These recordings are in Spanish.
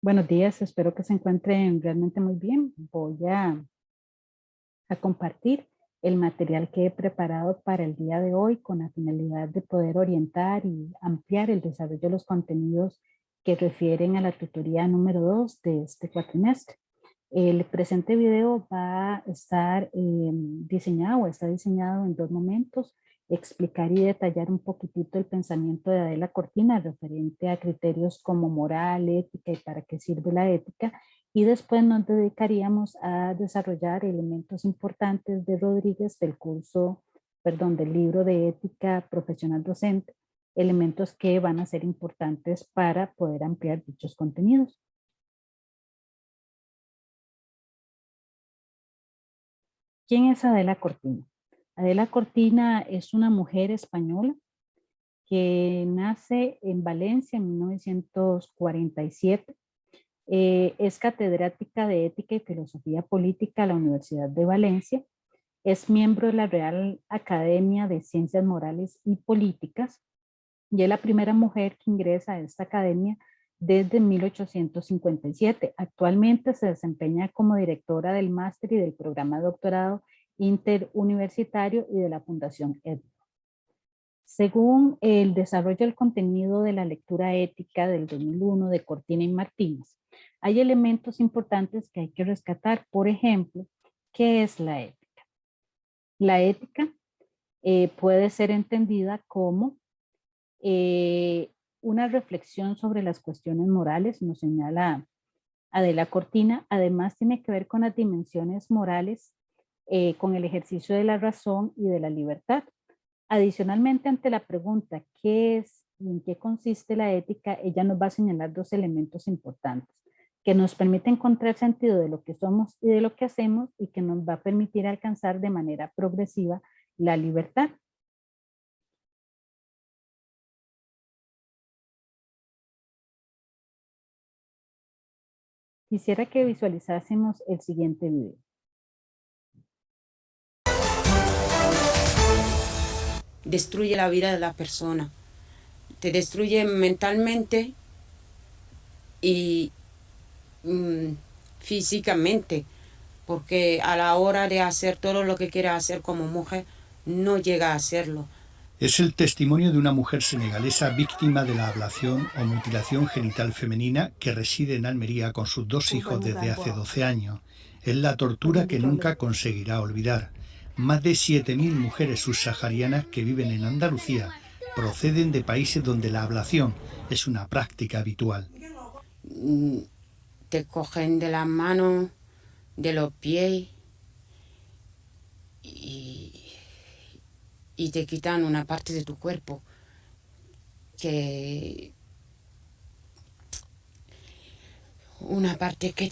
Buenos días, espero que se encuentren realmente muy bien. Voy a compartir el material que he preparado para el día de hoy con la finalidad de poder orientar y ampliar el desarrollo de los contenidos que refieren a la tutoría número 2 de este cuatrimestre. El presente video va a estar diseñado o está diseñado en dos momentos: explicar y detallar un poquitito el pensamiento de Adela Cortina referente a criterios como moral, ética y para qué sirve la ética, y después nos dedicaríamos a desarrollar elementos importantes de Rodríguez del libro de ética profesional docente, elementos que van a ser importantes para poder ampliar dichos contenidos. ¿Quién es Adela Cortina? Adela Cortina es una mujer española que nace en Valencia en 1947. Es catedrática de Ética y Filosofía Política a la Universidad de Valencia. Es miembro de la Real Academia de Ciencias Morales y Políticas y es la primera mujer que ingresa a esta academia desde 1857. Actualmente se desempeña como directora del máster y del programa de doctorado interuniversitario y de la Fundación EDUC. Según el desarrollo del contenido de la lectura ética del 2001 de Cortina y Martínez, hay elementos importantes que hay que rescatar. Por ejemplo, ¿qué es la ética? La ética puede ser entendida como una reflexión sobre las cuestiones morales, nos señala Adela Cortina. Además tiene que ver con las dimensiones morales, con el ejercicio de la razón y de la libertad. Adicionalmente, ante la pregunta ¿qué es y en qué consiste la ética?, ella nos va a señalar dos elementos importantes que nos permiten encontrar sentido de lo que somos y de lo que hacemos, y que nos va a permitir alcanzar de manera progresiva la libertad. Quisiera que visualizásemos el siguiente video. Destruye la vida de la persona, te destruye mentalmente y físicamente, porque a la hora de hacer todo lo que quiere hacer como mujer, no llega a hacerlo. Es el testimonio de una mujer senegalesa víctima de la ablación o mutilación genital femenina que reside en Almería con sus dos hijos desde hace 12 años. Es la tortura que nunca conseguirá olvidar. Más de 7.000 mujeres subsaharianas que viven en Andalucía proceden de países donde la ablación es una práctica habitual. Te cogen de las manos, de los pies y te quitan una parte de tu cuerpo que una parte que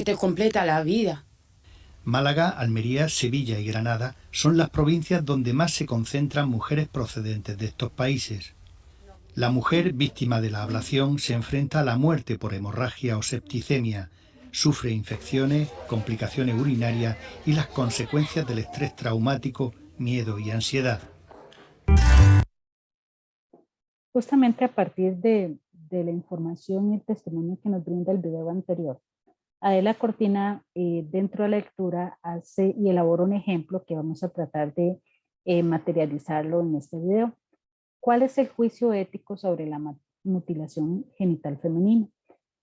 te completa la vida. Málaga, Almería, Sevilla y Granada son las provincias donde más se concentran mujeres procedentes de estos países. La mujer víctima de la ablación se enfrenta a la muerte por hemorragia o septicemia, sufre infecciones, complicaciones urinarias y las consecuencias del estrés traumático, miedo y ansiedad. Justamente a partir de la información y el testimonio que nos brinda el video anterior, Adela Cortina, dentro de la lectura, hace y elabora un ejemplo que vamos a tratar de materializarlo en este video. ¿Cuál es el juicio ético sobre la mutilación genital femenina?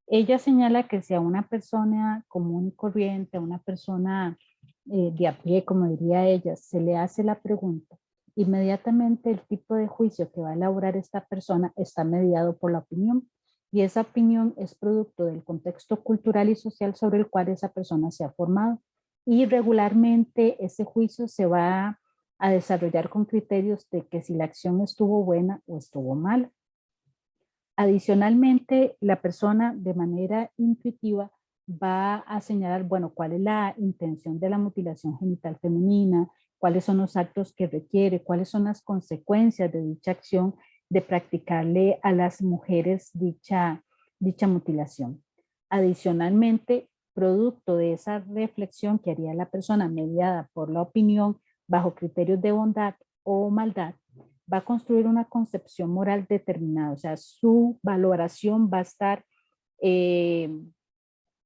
Ella señala que si a una persona común y corriente, a una persona de a pie, como diría ella, se le hace la pregunta, inmediatamente el tipo de juicio que va a elaborar esta persona está mediado por la opinión, y esa opinión es producto del contexto cultural y social sobre el cual esa persona se ha formado, y regularmente ese juicio se va a desarrollar con criterios de que si la acción estuvo buena o estuvo mal. Adicionalmente, la persona de manera intuitiva va a señalar, bueno, cuál es la intención de la mutilación genital femenina, cuáles son los actos que requiere, cuáles son las consecuencias de dicha acción de practicarle a las mujeres dicha mutilación. Adicionalmente, producto de esa reflexión que haría la persona mediada por la opinión bajo criterios de bondad o maldad, va a construir una concepción moral determinada, o sea, su valoración va a estar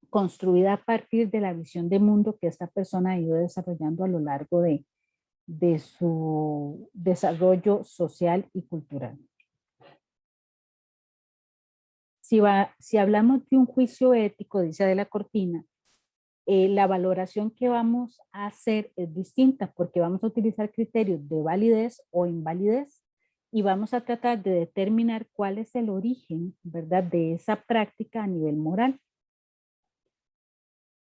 construida a partir de la visión de mundo que esta persona ha ido desarrollando a lo largo de su desarrollo social y cultural. Si hablamos de un juicio ético, dice Adela Cortina, la valoración que vamos a hacer es distinta porque vamos a utilizar criterios de validez o invalidez y vamos a tratar de determinar cuál es el origen, ¿verdad?, de esa práctica a nivel moral.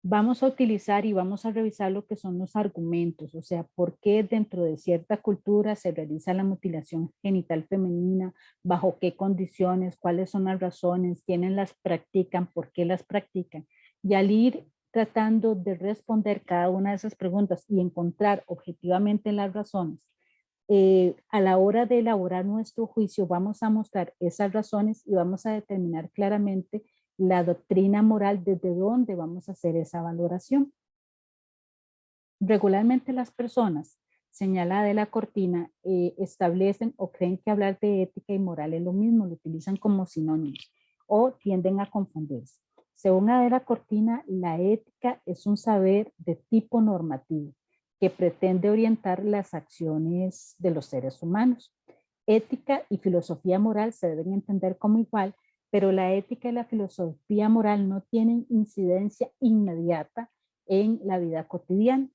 Vamos a utilizar y vamos a revisar lo que son los argumentos, o sea, por qué dentro de cierta cultura se realiza la mutilación genital femenina, bajo qué condiciones, cuáles son las razones, quiénes las practican, por qué las practican. Y al ir tratando de responder cada una de esas preguntas y encontrar objetivamente las razones, a la hora de elaborar nuestro juicio vamos a mostrar esas razones y vamos a determinar claramente la doctrina moral desde dónde vamos a hacer esa valoración. Regularmente las personas, señala Adela Cortina, establecen o creen que hablar de ética y moral es lo mismo, lo utilizan como sinónimos o tienden a confundirse. Según Adela Cortina, la ética es un saber de tipo normativo que pretende orientar las acciones de los seres humanos. Ética y filosofía moral se deben entender como igual, pero la ética y la filosofía moral no tienen incidencia inmediata en la vida cotidiana.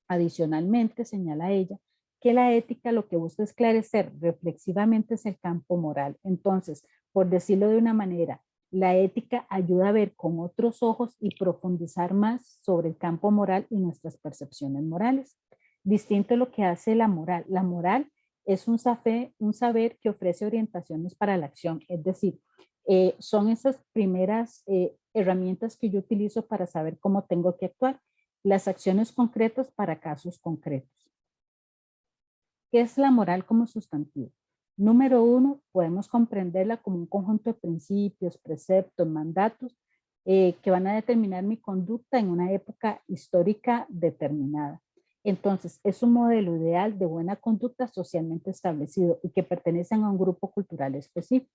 Adicionalmente, señala ella, que la ética lo que busca esclarecer reflexivamente es el campo moral. Entonces, por decirlo de una manera, la ética ayuda a ver con otros ojos y profundizar más sobre el campo moral y nuestras percepciones morales. Distinto a lo que hace la moral. La moral es un saber que ofrece orientaciones para la acción, es decir, son esas primeras herramientas que yo utilizo para saber cómo tengo que actuar, las acciones concretas para casos concretos. ¿Qué es la moral como sustantivo? Número 1, podemos comprenderla como un conjunto de principios, preceptos, mandatos que van a determinar mi conducta en una época histórica determinada. Entonces, es un modelo ideal de buena conducta socialmente establecido y que pertenecen a un grupo cultural específico.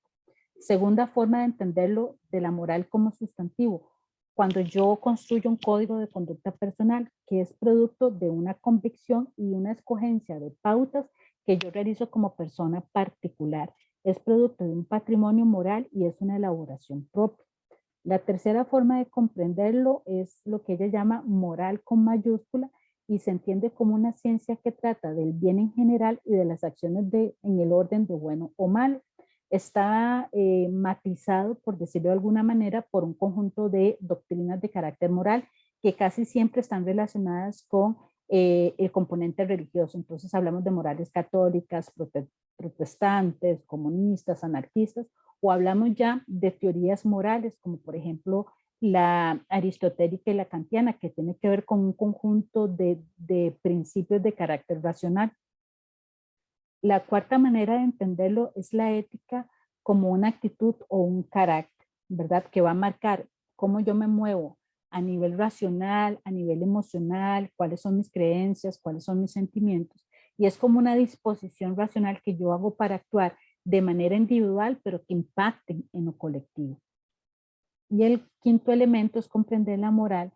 Segunda forma de entenderlo de la moral como sustantivo, cuando yo construyo un código de conducta personal que es producto de una convicción y una escogencia de pautas que yo realizo como persona particular. Es producto de un patrimonio moral y es una elaboración propia. La tercera forma de comprenderlo es lo que ella llama moral con mayúscula y se entiende como una ciencia que trata del bien en general y de las acciones en el orden de bueno o malo. Está matizado, por decirlo de alguna manera, por un conjunto de doctrinas de carácter moral que casi siempre están relacionadas con el componente religioso. Entonces hablamos de morales católicas, protestantes, comunistas, anarquistas, o hablamos ya de teorías morales, como por ejemplo la aristotélica y la kantiana, que tiene que ver con un conjunto de principios de carácter racional. La cuarta manera de entenderlo es la ética como una actitud o un carácter, ¿verdad? Que va a marcar cómo yo me muevo a nivel racional, a nivel emocional, cuáles son mis creencias, cuáles son mis sentimientos. Y es como una disposición racional que yo hago para actuar de manera individual, pero que impacten en lo colectivo. Y el quinto elemento es comprender la moral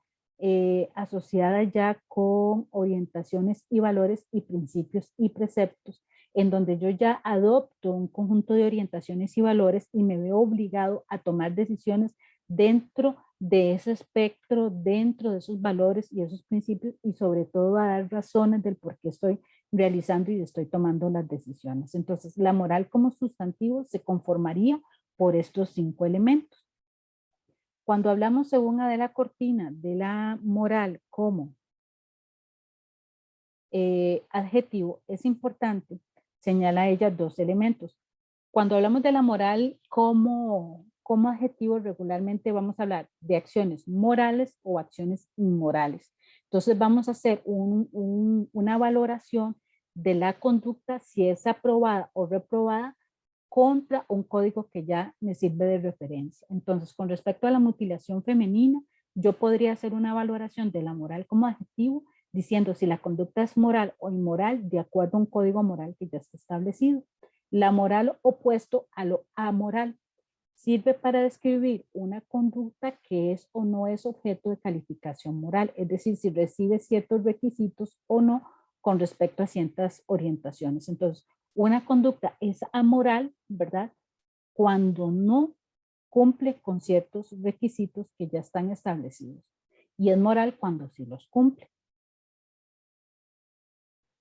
asociada ya con orientaciones y valores y principios y preceptos, en donde yo ya adopto un conjunto de orientaciones y valores y me veo obligado a tomar decisiones dentro de ese espectro, dentro de esos valores y esos principios y sobre todo a dar razones del por qué estoy realizando y estoy tomando las decisiones. Entonces, la moral como sustantivo se conformaría por estos 5 elementos. Cuando hablamos, según Adela Cortina, de la moral como adjetivo, es importante, señala ella 2 elementos. Cuando hablamos de la moral como adjetivo, regularmente vamos a hablar de acciones morales o acciones inmorales. Entonces vamos a hacer una valoración de la conducta, si es aprobada o reprobada, contra un código que ya me sirve de referencia. Entonces, con respecto a la mutilación femenina, yo podría hacer una valoración de la moral como adjetivo, diciendo si la conducta es moral o inmoral de acuerdo a un código moral que ya está establecido. La moral opuesto a lo amoral. sirve para describir una conducta que es o no es objeto de calificación moral, es decir, si recibe ciertos requisitos o no con respecto a ciertas orientaciones. Entonces, una conducta es amoral, ¿verdad? Cuando no cumple con ciertos requisitos que ya están establecidos. Y es moral cuando sí los cumple.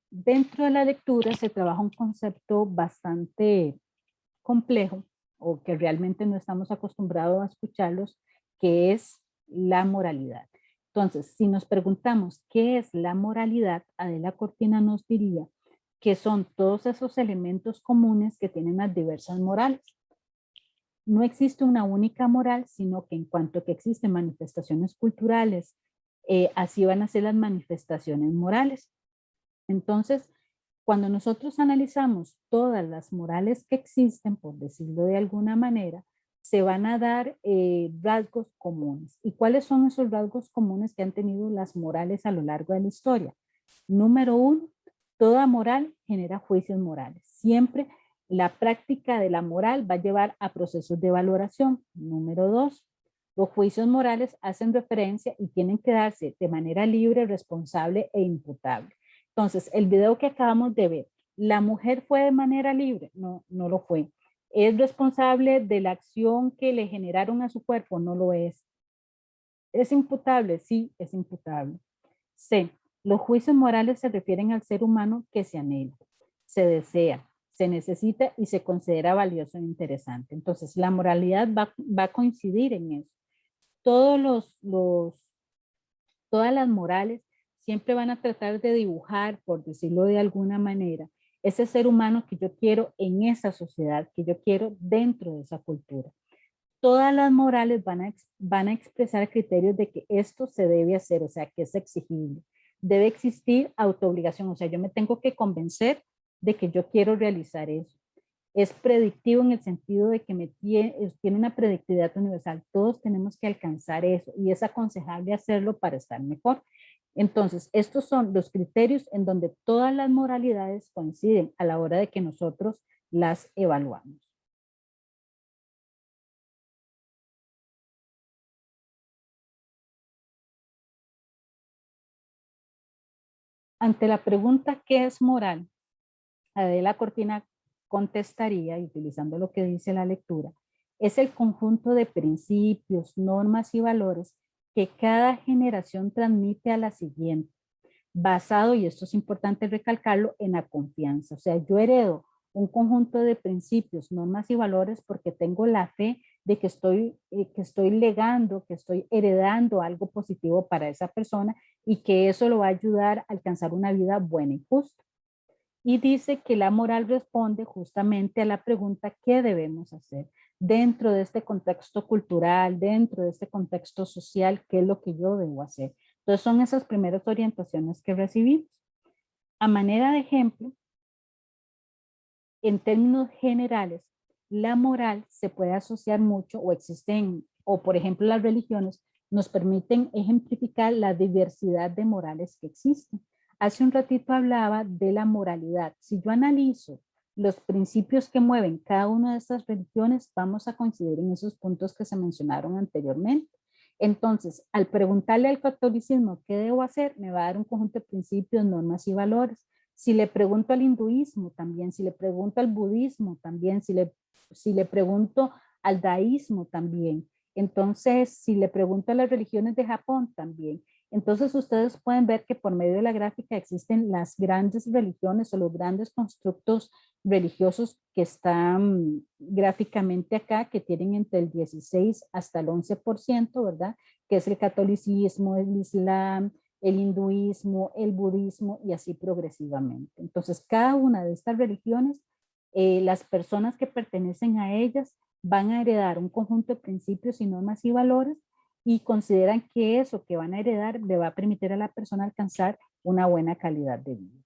Dentro de la lectura se trabaja un concepto bastante complejo o que realmente no estamos acostumbrados a escucharlos, que es la moralidad. Entonces, si nos preguntamos qué es la moralidad, Adela Cortina nos diría que son todos esos elementos comunes que tienen las diversas morales. No existe una única moral, sino que en cuanto que existen manifestaciones culturales, así van a ser las manifestaciones morales. Entonces, cuando nosotros analizamos todas las morales que existen, por decirlo de alguna manera, se van a dar rasgos comunes. ¿Y cuáles son esos rasgos comunes que han tenido las morales a lo largo de la historia? Número uno, toda moral genera juicios morales. Siempre la práctica de la moral va a llevar a procesos de valoración. Número dos, los juicios morales hacen referencia y tienen que darse de manera libre, responsable e imputable. Entonces, el video que acabamos de ver, ¿la mujer fue de manera libre? No, no lo fue. ¿Es responsable de la acción que le generaron a su cuerpo? No lo es. ¿Es imputable? Sí, es imputable. C. Los juicios morales se refieren al ser humano que se anhela, se desea, se necesita y se considera valioso e interesante. Entonces, la moralidad va a coincidir en eso. Todas las morales siempre van a tratar de dibujar, por decirlo de alguna manera, ese ser humano que yo quiero en esa sociedad, que yo quiero dentro de esa cultura. Todas las morales van a expresar criterios de que esto se debe hacer, o sea, que es exigible. Debe existir autoobligación, o sea, yo me tengo que convencer de que yo quiero realizar eso. Es predictivo en el sentido de que tiene una predictividad universal. Todos tenemos que alcanzar eso y es aconsejable hacerlo para estar mejor. Entonces, estos son los criterios en donde todas las moralidades coinciden a la hora de que nosotros las evaluamos. Ante la pregunta ¿qué es moral? Adela Cortina contestaría, y utilizando lo que dice la lectura, es el conjunto de principios, normas y valores que cada generación transmite a la siguiente, basado, y esto es importante recalcarlo, en la confianza. O sea, yo heredo un conjunto de principios, normas y valores porque tengo la fe de que estoy legando, que estoy heredando algo positivo para esa persona y que eso lo va a ayudar a alcanzar una vida buena y justa. Y dice que la moral responde justamente a la pregunta ¿qué debemos hacer? Dentro de este contexto cultural, dentro de este contexto social, ¿qué es lo que yo debo hacer? Entonces son esas primeras orientaciones que recibimos. A manera de ejemplo, en términos generales, la moral se puede asociar mucho o existen, o por ejemplo las religiones nos permiten ejemplificar la diversidad de morales que existen. Hace un ratito hablaba de la moralidad. Si yo analizo los principios que mueven cada una de estas religiones, vamos a coincidir en esos puntos que se mencionaron anteriormente. Entonces, al preguntarle al catolicismo qué debo hacer, me va a dar un conjunto de principios, normas y valores. Si le pregunto al hinduismo también, si le pregunto al budismo también, si le pregunto al daísmo también. Entonces, si le pregunto a las religiones de Japón también. Entonces, ustedes pueden ver que por medio de la gráfica existen las grandes religiones o los grandes constructos religiosos que están gráficamente acá, que tienen entre el 16 hasta el 11%, ¿verdad? Que es el catolicismo, el islam, el hinduismo, el budismo y así progresivamente. Entonces, cada una de estas religiones, las personas que pertenecen a ellas van a heredar un conjunto de principios y normas y valores y consideran que eso que van a heredar le va a permitir a la persona alcanzar una buena calidad de vida.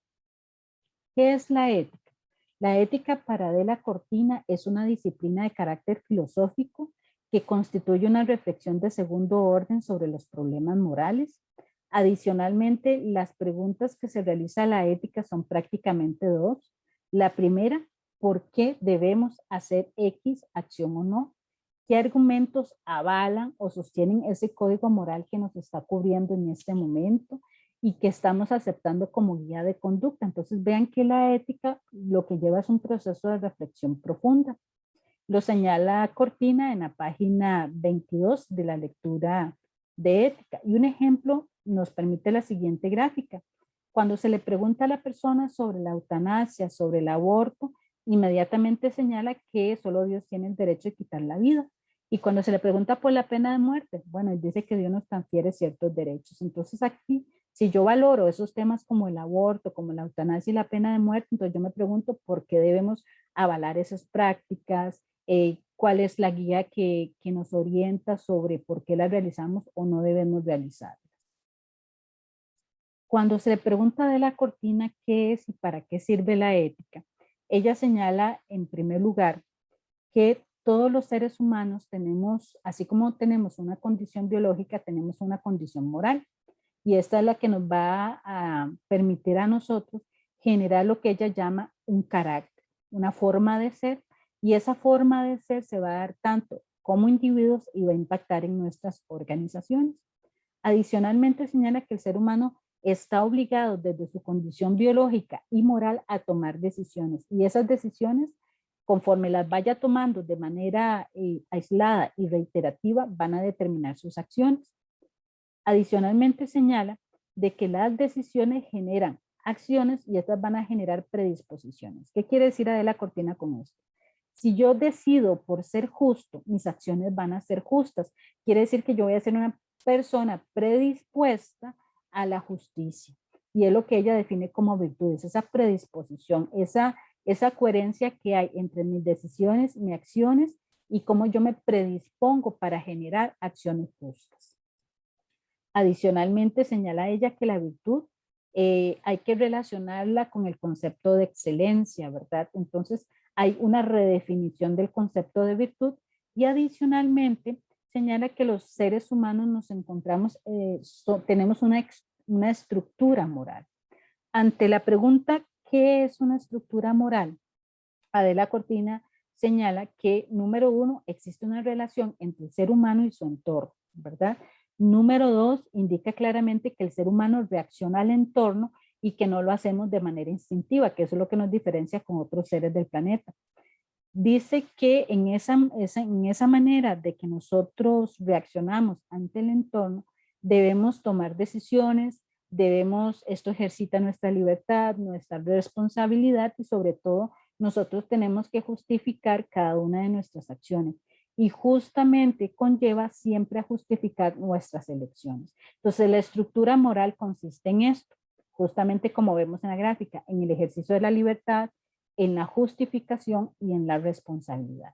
¿Qué es la ética? La ética para Adela Cortina es una disciplina de carácter filosófico que constituye una reflexión de segundo orden sobre los problemas morales. Adicionalmente, las preguntas que se realiza a la ética son prácticamente dos. La primera, ¿por qué debemos hacer X acción o no? ¿Qué argumentos avalan o sostienen ese código moral que nos está cubriendo en este momento y que estamos aceptando como guía de conducta? Entonces vean que la ética lo que lleva es un proceso de reflexión profunda. Lo señala Cortina en la página 22 de la lectura de ética. Y un ejemplo nos permite la siguiente gráfica. Cuando se le pregunta a la persona sobre la eutanasia, sobre el aborto, inmediatamente señala que solo Dios tiene el derecho de quitar la vida. Y cuando se le pregunta por la pena de muerte, bueno, él dice que Dios nos transfiere ciertos derechos. Entonces aquí, si yo valoro esos temas como el aborto, como la eutanasia y la pena de muerte, entonces yo me pregunto por qué debemos avalar esas prácticas, cuál es la guía que nos orienta sobre por qué las realizamos o no debemos realizarlas. Cuando se le pregunta de la Cortina qué es y para qué sirve la ética, ella señala en primer lugar que todos los seres humanos tenemos, así como tenemos una condición biológica, tenemos una condición moral. Y esta es la que nos va a permitir a nosotros generar lo que ella llama un carácter, una forma de ser. Y esa forma de ser se va a dar tanto como individuos y va a impactar en nuestras organizaciones. Adicionalmente señala que el ser humano está obligado desde su condición biológica y moral a tomar decisiones. Y esas decisiones, conforme las vaya tomando de manera aislada y reiterativa, van a determinar sus acciones. Adicionalmente señala de que las decisiones generan acciones y estas van a generar predisposiciones. ¿Qué quiere decir Adela Cortina con esto? Si yo decido por ser justo, mis acciones van a ser justas. Quiere decir que yo voy a ser una persona predispuesta a la justicia. Y es lo que ella define como virtudes, esa predisposición, esa coherencia que hay entre mis decisiones, mis acciones y cómo yo me predispongo para generar acciones justas. Adicionalmente señala ella que la virtud hay que relacionarla con el concepto de excelencia, ¿verdad? Entonces hay una redefinición del concepto de virtud y adicionalmente señala que los seres humanos nos encontramos, tenemos una estructura moral. Ante la pregunta, ¿qué es una estructura moral? Adela Cortina señala que, número uno, existe una relación entre el ser humano y su entorno, ¿verdad? Número dos, indica claramente que el ser humano reacciona al entorno y que no lo hacemos de manera instintiva, que eso es lo que nos diferencia con otros seres del planeta. Dice que en esa manera de que nosotros reaccionamos ante el entorno, debemos tomar decisiones, esto ejercita nuestra libertad, nuestra responsabilidad y sobre todo nosotros tenemos que justificar cada una de nuestras acciones y justamente conlleva siempre a justificar nuestras elecciones. Entonces la estructura moral consiste en esto, justamente como vemos en la gráfica, en el ejercicio de la libertad, en la justificación y en la responsabilidad.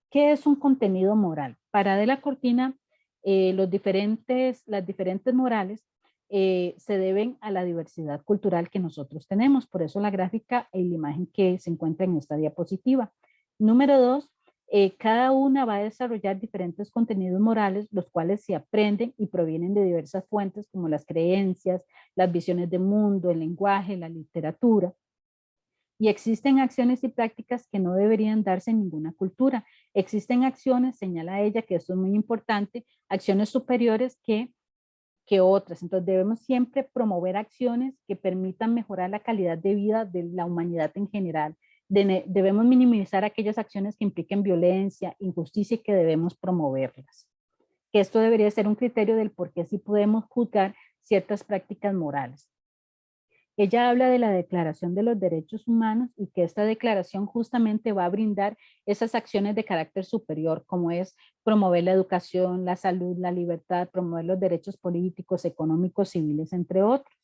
¿Qué es un contenido moral? Para Adela Cortina, las diferentes morales se deben a la diversidad cultural que nosotros tenemos. Por eso la gráfica y la imagen que se encuentra en esta diapositiva. Número dos, cada una va a desarrollar diferentes contenidos morales, los cuales se aprenden y provienen de diversas fuentes como las creencias, las visiones del mundo, el lenguaje, la literatura. Y existen acciones y prácticas que no deberían darse en ninguna cultura. Existen acciones, señala ella, que esto es muy importante, acciones superiores que otras. Entonces debemos siempre promover acciones que permitan mejorar la calidad de vida de la humanidad en general. Debemos minimizar aquellas acciones que impliquen violencia, injusticia y que debemos promoverlas. Que esto debería ser un criterio del por qué sí podemos juzgar ciertas prácticas morales. Ella habla de la Declaración de los Derechos Humanos y que esta declaración justamente va a brindar esas acciones de carácter superior, como es promover la educación, la salud, la libertad, promover los derechos políticos, económicos, civiles, entre otros.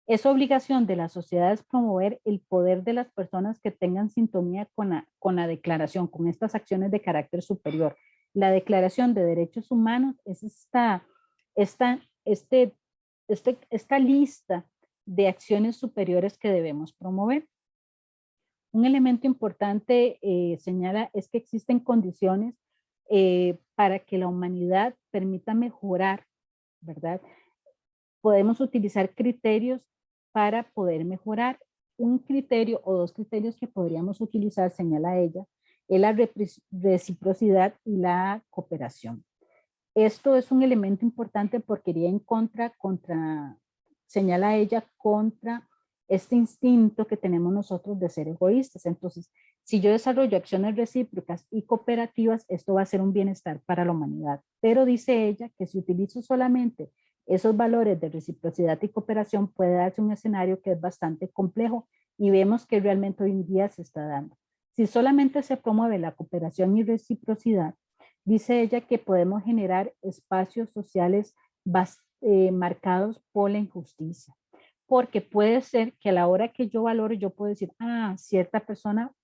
Es obligación de las sociedades promover el poder de las personas que tengan sintonía con la declaración, con estas acciones de carácter superior. La Declaración de Derechos Humanos es esta lista de acciones superiores que debemos promover. Un elemento importante señala es que existen condiciones para que la humanidad permita mejorar, ¿verdad? Podemos utilizar criterios para poder mejorar. Un criterio o dos criterios que podríamos utilizar, señala ella, es la reciprocidad y la cooperación. Esto es un elemento importante porque iría en señala ella, contra este instinto que tenemos nosotros de ser egoístas. Entonces, si yo desarrollo acciones recíprocas y cooperativas, esto va a ser un bienestar para la humanidad. Pero dice ella que si utilizo solamente esos valores de reciprocidad y cooperación, puede darse un escenario que es bastante complejo y vemos que realmente hoy en día se está dando. Si solamente se promueve la cooperación y reciprocidad, dice ella que podemos generar espacios sociales marcados por la injusticia. Porque puede ser que a la hora que yo valore, yo puedo decir, cierta persona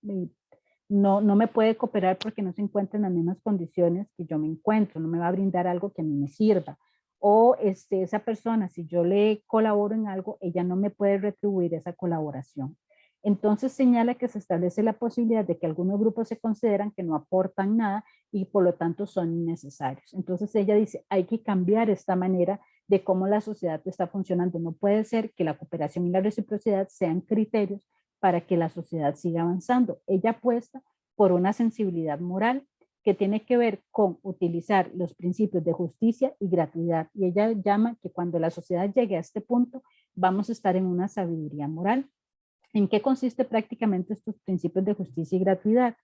no me puede cooperar porque no se encuentra en las mismas condiciones que yo me encuentro, no me va a brindar algo que a mí me sirva. O esa persona, si yo le colaboro en algo, ella no me puede retribuir esa colaboración. Entonces señala que se establece la posibilidad de que algunos grupos se consideran que no aportan nada y por lo tanto son innecesarios. Entonces ella dice, hay que cambiar esta manera de cómo la sociedad está funcionando. No puede ser que la cooperación y la reciprocidad sean criterios para que la sociedad siga avanzando. Ella apuesta por una sensibilidad moral que tiene que ver con utilizar los principios de justicia y gratuidad. Y ella llama que cuando la sociedad llegue a este punto, vamos a estar en una sabiduría moral. ¿En qué consiste prácticamente estos principios de justicia y gratuidad?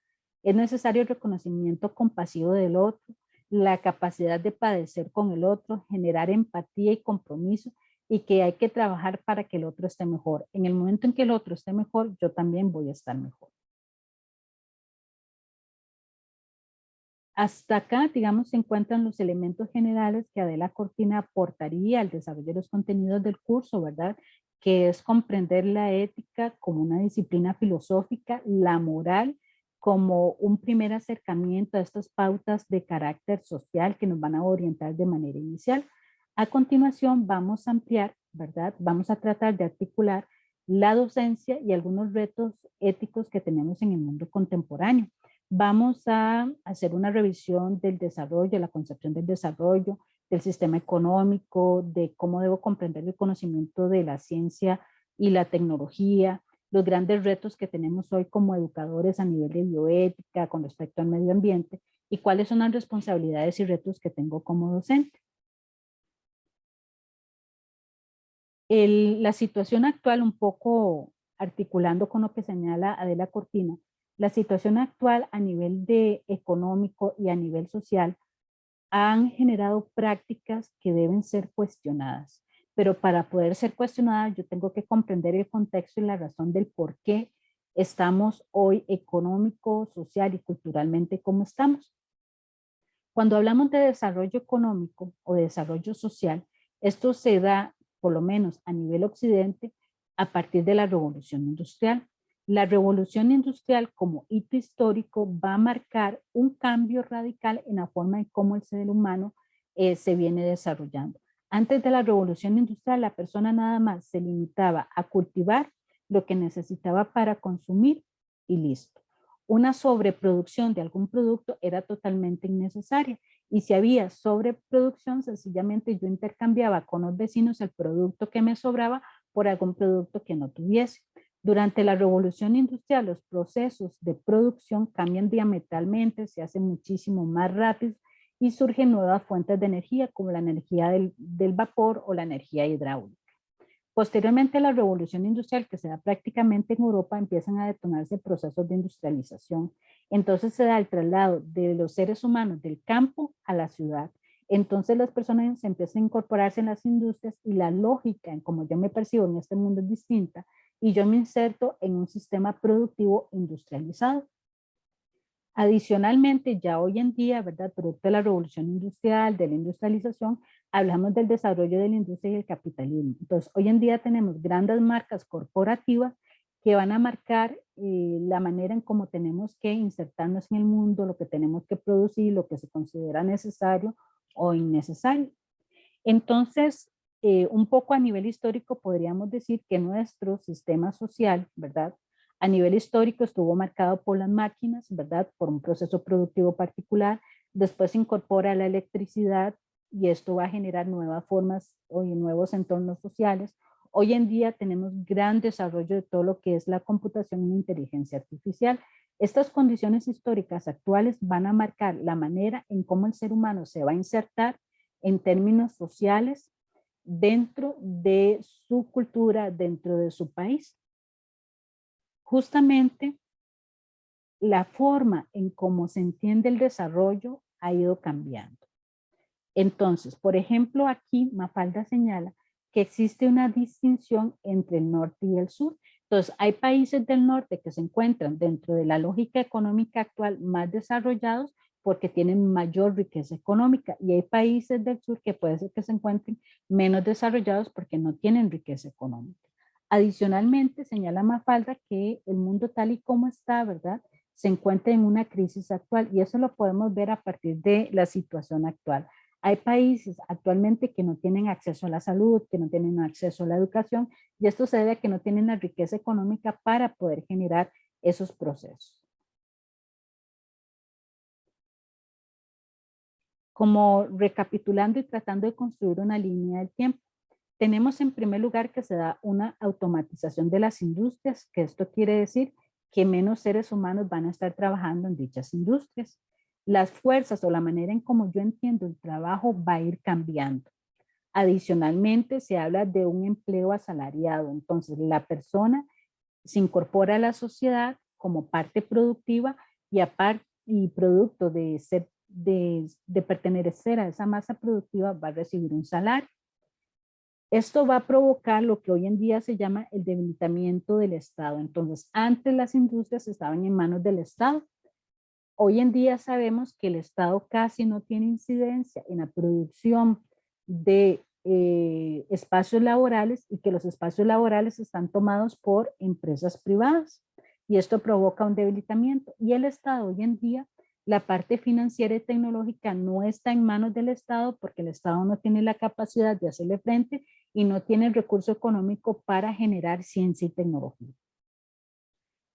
Es necesario el reconocimiento compasivo del otro, la capacidad de padecer con el otro, generar empatía y compromiso, y que hay que trabajar para que el otro esté mejor. En el momento en que el otro esté mejor, yo también voy a estar mejor. Hasta acá, digamos, se encuentran los elementos generales que Adela Cortina aportaría al desarrollo de los contenidos del curso, ¿verdad? Que es comprender la ética como una disciplina filosófica, la moral como un primer acercamiento a estas pautas de carácter social que nos van a orientar de manera inicial. A continuación vamos a ampliar, ¿verdad? Vamos a tratar de articular la docencia y algunos retos éticos que tenemos en el mundo contemporáneo. Vamos a hacer una revisión del desarrollo, la concepción del desarrollo, del sistema económico, de cómo debo comprender el conocimiento de la ciencia y la tecnología, los grandes retos que tenemos hoy como educadores a nivel de bioética con respecto al medio ambiente y cuáles son las responsabilidades y retos que tengo como docente. La situación actual, un poco articulando con lo que señala Adela Cortina, la situación actual a nivel económico y a nivel social han generado prácticas que deben ser cuestionadas. Pero para poder ser cuestionadas, yo tengo que comprender el contexto y la razón del por qué estamos hoy económico, social y culturalmente como estamos. Cuando hablamos de desarrollo económico o de desarrollo social, esto se da, por lo menos a nivel occidente, a partir de la revolución industrial. La revolución industrial como hito histórico va a marcar un cambio radical en la forma en cómo el ser humano se viene desarrollando. Antes de la revolución industrial, la persona nada más se limitaba a cultivar lo que necesitaba para consumir y listo. Una sobreproducción de algún producto era totalmente innecesaria. Y si había sobreproducción, sencillamente yo intercambiaba con los vecinos el producto que me sobraba por algún producto que no tuviese. Durante la revolución industrial, los procesos de producción cambian diametralmente, se hacen muchísimo más rápidos y surgen nuevas fuentes de energía, como la energía del vapor o la energía hidráulica. Posteriormente a la revolución industrial, que se da prácticamente en Europa, empiezan a detonarse procesos de industrialización. Entonces se da el traslado de los seres humanos del campo a la ciudad. Entonces las personas empiezan a incorporarse en las industrias y la lógica en cómo yo me percibo en este mundo es distinta y yo me inserto en un sistema productivo industrializado. Adicionalmente, ya hoy en día, ¿verdad? Producto de la revolución industrial, de la industrialización, hablamos del desarrollo de la industria y el capitalismo. Entonces, hoy en día tenemos grandes marcas corporativas que van a marcar la manera en cómo tenemos que insertarnos en el mundo, lo que tenemos que producir, lo que se considera necesario o innecesario. Entonces, un poco a nivel histórico podríamos decir que nuestro sistema social, ¿verdad? A nivel histórico estuvo marcado por las máquinas, ¿verdad? Por un proceso productivo particular. Después se incorpora la electricidad y esto va a generar nuevas formas o nuevos entornos sociales. Hoy en día tenemos gran desarrollo de todo lo que es la computación y la inteligencia artificial. Estas condiciones históricas actuales van a marcar la manera en cómo el ser humano se va a insertar en términos sociales dentro de su cultura, dentro de su país. Justamente la forma en cómo se entiende el desarrollo ha ido cambiando. Entonces, por ejemplo, aquí Mafalda señala que existe una distinción entre el norte y el sur. Entonces, hay países del norte que se encuentran dentro de la lógica económica actual más desarrollados porque tienen mayor riqueza económica, y hay países del sur que puede ser que se encuentren menos desarrollados porque no tienen riqueza económica. Adicionalmente, señala Mafalda que el mundo tal y como está, ¿verdad?, se encuentra en una crisis actual, y eso lo podemos ver a partir de la situación actual. Hay países actualmente que no tienen acceso a la salud, que no tienen acceso a la educación, y esto se debe a que no tienen la riqueza económica para poder generar esos procesos. Como recapitulando y tratando de construir una línea del tiempo, tenemos en primer lugar que se da una automatización de las industrias, que esto quiere decir que menos seres humanos van a estar trabajando en dichas industrias. Las fuerzas o la manera en cómo yo entiendo el trabajo va a ir cambiando. Adicionalmente, se habla de un empleo asalariado. Entonces, la persona se incorpora a la sociedad como parte productiva y producto de pertenecer a esa masa productiva va a recibir un salario. Esto va a provocar lo que hoy en día se llama el debilitamiento del Estado. Entonces, antes las industrias estaban en manos del Estado. Hoy en día sabemos que el Estado casi no tiene incidencia en la producción de espacios laborales, y que los espacios laborales están tomados por empresas privadas. Y esto provoca un debilitamiento. Y el Estado hoy en día, la parte financiera y tecnológica no está en manos del Estado, porque el Estado no tiene la capacidad de hacerle frente y no tiene el recurso económico para generar ciencia y tecnología.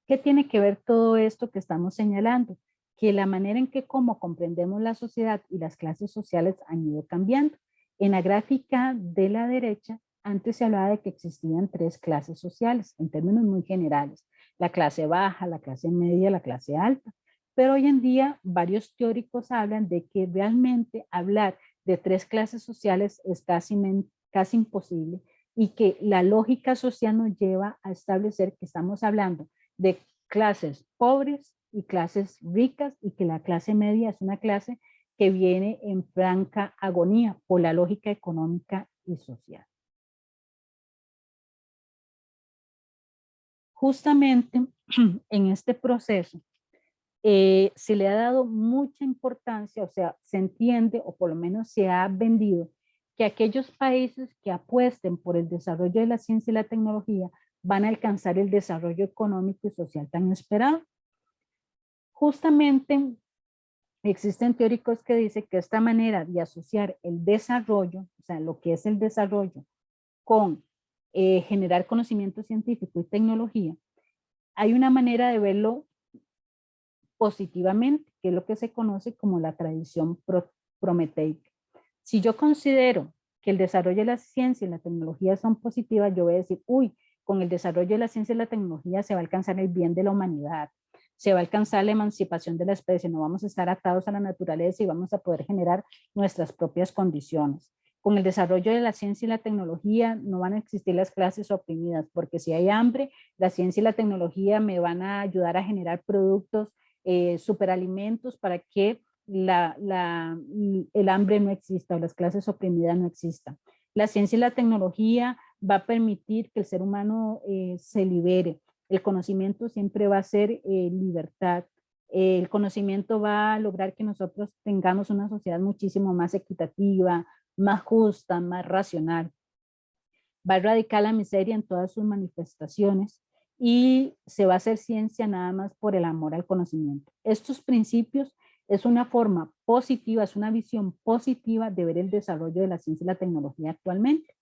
¿Qué tiene que ver todo esto que estamos señalando? Que la manera en que cómo comprendemos la sociedad y las clases sociales han ido cambiando. En la gráfica de la derecha, antes se hablaba de que existían 3 clases sociales, en términos muy generales: la clase baja, la clase media, la clase alta. Pero hoy en día varios teóricos hablan de que realmente hablar de 3 clases sociales es casi imposible, y que la lógica social nos lleva a establecer que estamos hablando de clases pobres y clases ricas, y que la clase media es una clase que viene en franca agonía por la lógica económica y social. Justamente en este proceso se le ha dado mucha importancia, o sea, se entiende, o por lo menos se ha vendido, que aquellos países que apuesten por el desarrollo de la ciencia y la tecnología van a alcanzar el desarrollo económico y social tan esperado. Justamente existen teóricos que dicen que esta manera de asociar el desarrollo, o sea, lo que es el desarrollo, con generar conocimiento científico y tecnología, hay una manera de verlo positivamente, que es lo que se conoce como la tradición prometeica. Si yo considero que el desarrollo de la ciencia y la tecnología son positivas, yo voy a decir, uy, con el desarrollo de la ciencia y la tecnología se va a alcanzar el bien de la humanidad, se va a alcanzar la emancipación de la especie, no vamos a estar atados a la naturaleza y vamos a poder generar nuestras propias condiciones. Con el desarrollo de la ciencia y la tecnología no van a existir las clases oprimidas, porque si hay hambre, la ciencia y la tecnología me van a ayudar a generar productos, superalimentos, para que el hambre no exista o las clases oprimidas no existan. La ciencia y la tecnología va a permitir que el ser humano se libere. El conocimiento siempre va a ser libertad. El conocimiento va a lograr que nosotros tengamos una sociedad muchísimo más equitativa, más justa, más racional. Va a erradicar la miseria en todas sus manifestaciones, y se va a hacer ciencia nada más por el amor al conocimiento. Estos principios es una forma positiva, es una visión positiva de ver el desarrollo de la ciencia y la tecnología actualmente.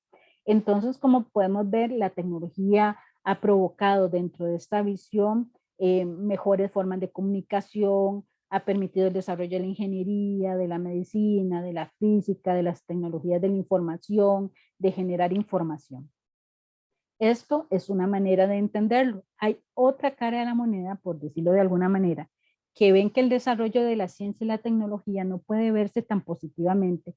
Entonces, como podemos ver, la tecnología ha provocado dentro de esta visión mejores formas de comunicación, ha permitido el desarrollo de la ingeniería, de la medicina, de la física, de las tecnologías de la información, de generar información. Esto es una manera de entenderlo. Hay otra cara de la moneda, por decirlo de alguna manera, que ven que el desarrollo de la ciencia y la tecnología no puede verse tan positivamente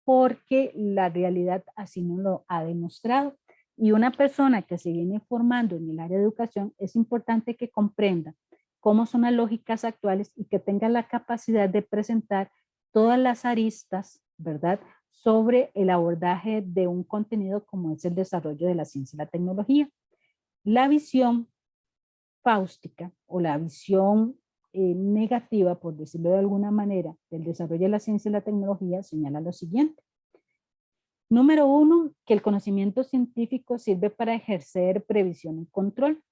porque la realidad así no lo ha demostrado. Y una persona que se viene formando en el área de educación es importante que comprenda cómo son las lógicas actuales y que tenga la capacidad de presentar todas las aristas, ¿verdad?, sobre el abordaje de un contenido como es el desarrollo de la ciencia y la tecnología. La visión fáustica o la visión negativa, por decirlo de alguna manera, del desarrollo de la ciencia y la tecnología señala lo siguiente. Número uno, que el conocimiento científico sirve para ejercer previsión y control.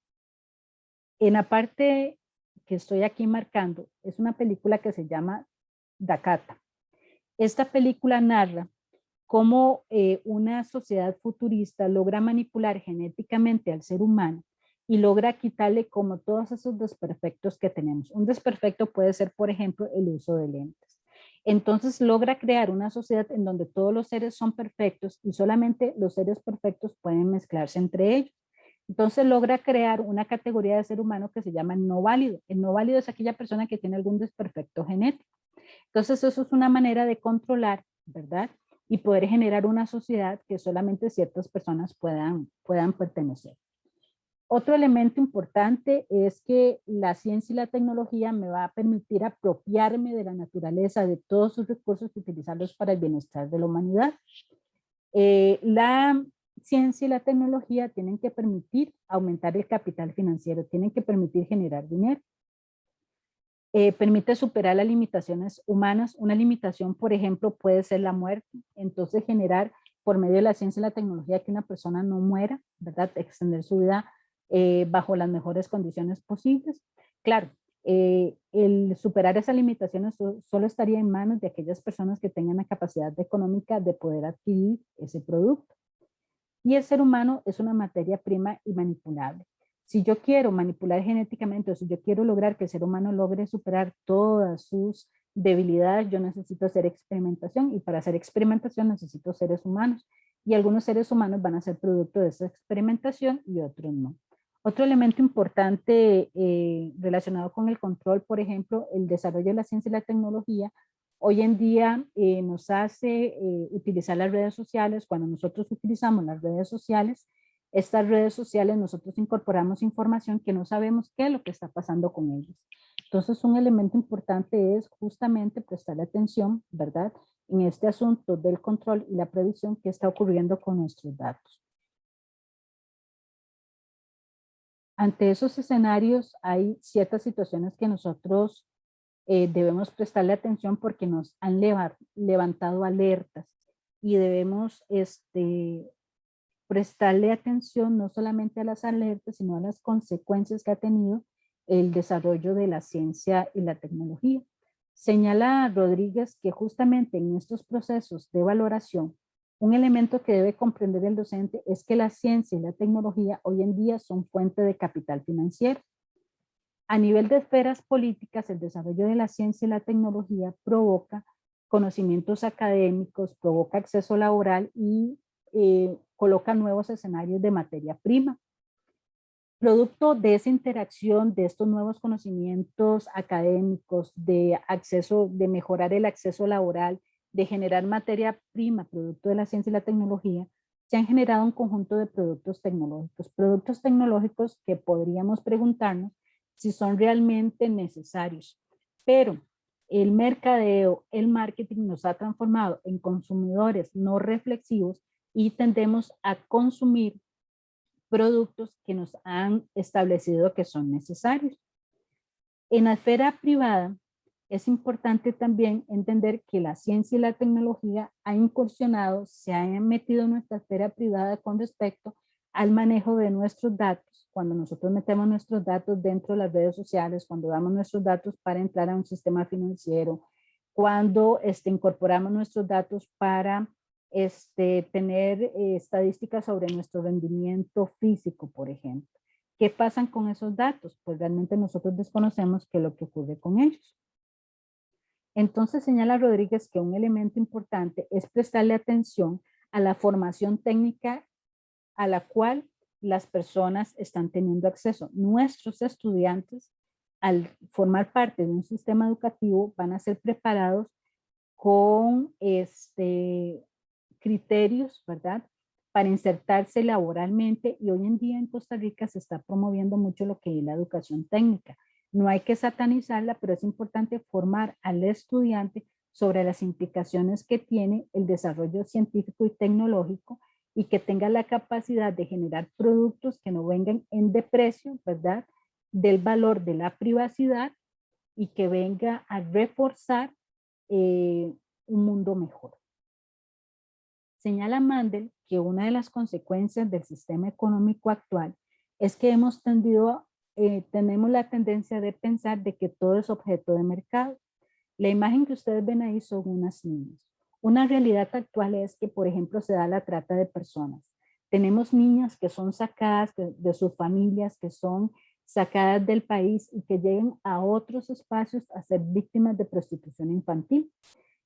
En la parte que estoy aquí marcando, es una película que se llama Dakota. Esta película narra cómo una sociedad futurista logra manipular genéticamente al ser humano y logra quitarle como todos esos desperfectos que tenemos. Un desperfecto puede ser, por ejemplo, el uso de lentes. Entonces logra crear una sociedad en donde todos los seres son perfectos y solamente los seres perfectos pueden mezclarse entre ellos. Entonces logra crear una categoría de ser humano que se llama no válido. El no válido es aquella persona que tiene algún desperfecto genético. Entonces eso es una manera de controlar, ¿verdad? Y poder generar una sociedad que solamente ciertas personas puedan pertenecer. Otro elemento importante es que la ciencia y la tecnología me va a permitir apropiarme de la naturaleza, de todos sus recursos y utilizarlos para el bienestar de la humanidad. La ciencia y la tecnología tienen que permitir aumentar el capital financiero, tienen que permitir generar dinero. Permite superar las limitaciones humanas. Una limitación, por ejemplo, puede ser la muerte. Entonces, generar por medio de la ciencia y la tecnología que una persona no muera, ¿verdad? Extender su vida bajo las mejores condiciones posibles. Claro, el superar esas limitaciones solo estaría en manos de aquellas personas que tengan la capacidad económica de poder adquirir ese producto. Y el ser humano es una materia prima y manipulable. Si yo quiero manipular genéticamente o si yo quiero lograr que el ser humano logre superar todas sus debilidades, yo necesito hacer experimentación y para hacer experimentación necesito seres humanos y algunos seres humanos van a ser producto de esa experimentación y otros no. Otro elemento importante relacionado con el control, por ejemplo, el desarrollo de la ciencia y la tecnología, hoy en día nos hace utilizar las redes sociales. Cuando nosotros utilizamos las redes sociales, estas redes sociales nosotros incorporamos información que no sabemos qué es lo que está pasando con ellos. Entonces un elemento importante es justamente prestarle atención, ¿verdad?, en este asunto del control y la previsión que está ocurriendo con nuestros datos. Ante esos escenarios hay ciertas situaciones que nosotros debemos prestarle atención porque nos han levantado alertas y debemos prestarle atención no solamente a las alertas, sino a las consecuencias que ha tenido el desarrollo de la ciencia y la tecnología. Señala Rodríguez que justamente en estos procesos de valoración, un elemento que debe comprender el docente es que la ciencia y la tecnología hoy en día son fuente de capital financiero. A nivel de esferas políticas, el desarrollo de la ciencia y la tecnología provoca conocimientos académicos, provoca acceso laboral y coloca nuevos escenarios de materia prima. Producto de esa interacción, de estos nuevos conocimientos académicos, de acceso, de mejorar el acceso laboral, de generar materia prima, producto de la ciencia y la tecnología, se han generado un conjunto de productos tecnológicos que podríamos preguntarnos si son realmente necesarios. Pero el mercadeo, el marketing nos ha transformado en consumidores no reflexivos y tendemos a consumir productos que nos han establecido que son necesarios. En la esfera privada, es importante también entender que la ciencia y la tecnología ha incursionado, se han metido en nuestra esfera privada con respecto al manejo de nuestros datos. Cuando nosotros metemos nuestros datos dentro de las redes sociales, cuando damos nuestros datos para entrar a un sistema financiero, cuando incorporamos nuestros datos para tener estadísticas sobre nuestro rendimiento físico, por ejemplo. ¿Qué pasan con esos datos? Pues realmente nosotros desconocemos qué es lo que ocurre con ellos. Entonces señala Rodríguez que un elemento importante es prestarle atención a la formación técnica a la cual las personas están teniendo acceso. Nuestros estudiantes, al formar parte de un sistema educativo, van a ser preparados con criterios, ¿verdad?, para insertarse laboralmente, y hoy en día en Costa Rica se está promoviendo mucho lo que es la educación técnica. No hay que satanizarla, pero es importante formar al estudiante sobre las implicaciones que tiene el desarrollo científico y tecnológico, y que tenga la capacidad de generar productos que no vengan en deprecio, ¿verdad?, del valor de la privacidad, y que venga a reforzar un mundo mejor. Señala Mandel que una de las consecuencias del sistema económico actual es que tenemos la tendencia de pensar de que todo es objeto de mercado. La imagen que ustedes ven ahí son unas niñas. Una realidad actual es que, por ejemplo, se da la trata de personas. Tenemos niñas que son sacadas de sus familias, que son sacadas del país y que llegan a otros espacios a ser víctimas de prostitución infantil.